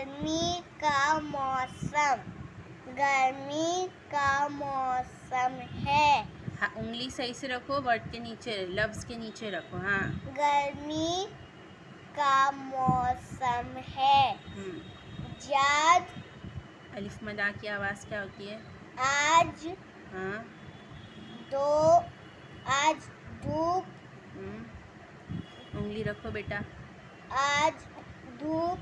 गर्मी का मौसम, गर्मी का मौसम है। हाँ, उंगली सही से रखो, वर्ड के नीचे, लफ्ज के नीचे रखो। हाँ, गर्मी का मौसम है। जाद, अलिफ मदा की आवाज़ क्या होती है? आज हाँ, आज धूप, उंगली रखो बेटा। आज धूप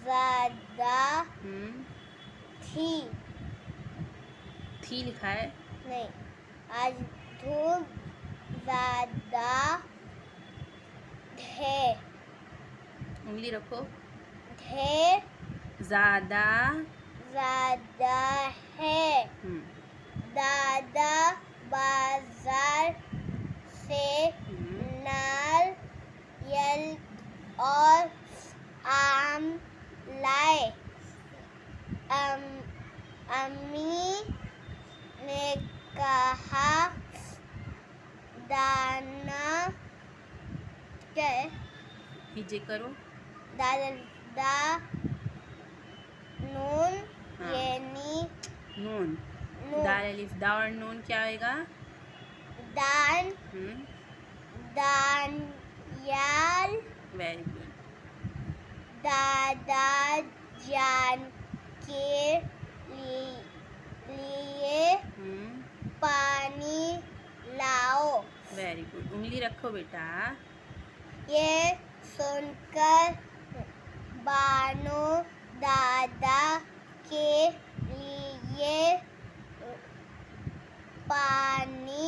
ज़्यादा थी लिखा है? नहीं, आज धूप ज़्यादा है। उंगली रखो। है, ज़्यादा है। दादा बाजार से नारियल और आम लाए। अम्मी ने कहा दाना क्या है? हिजे करो। दादा नून यानी नून, दाल अलिफ दा और नून क्या आएगा? दान, दानियाल। Very good. दादा जान के लिए पानी लाओ। Very good. उंगली रखो बेटा। ये सुनकर बानो दादा के लिए पानी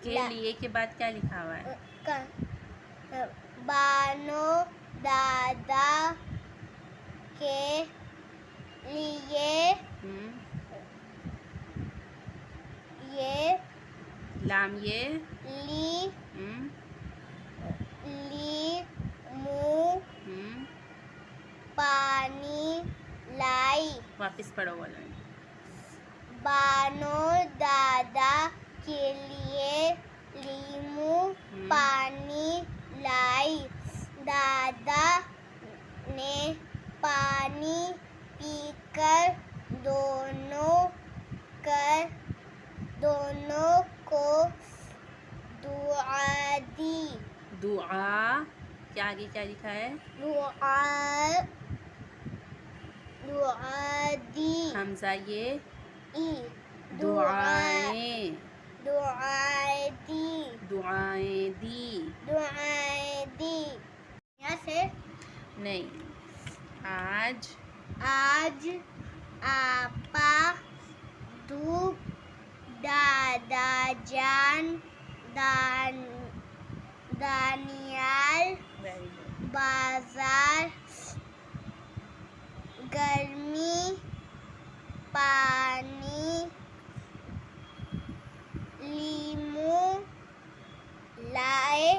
के लिए के बाद क्या लिखा हुआ है? बानो दादा के लिए ये लाम ये मुँह पानी लाई। वापस पढ़ो वाला। बानो दादा के लिए लीमू पानी लाई। दादा ने पानी पीकर दोनों को दुआ दी। दुआ क्या आगे क्या लिखा है? दुआ दी। हमजा ये दुआएं दी। यहाँ से नहीं। आज आपा धूप दादा जान दानियाल बाजार गर्मी पानी लीमू लाए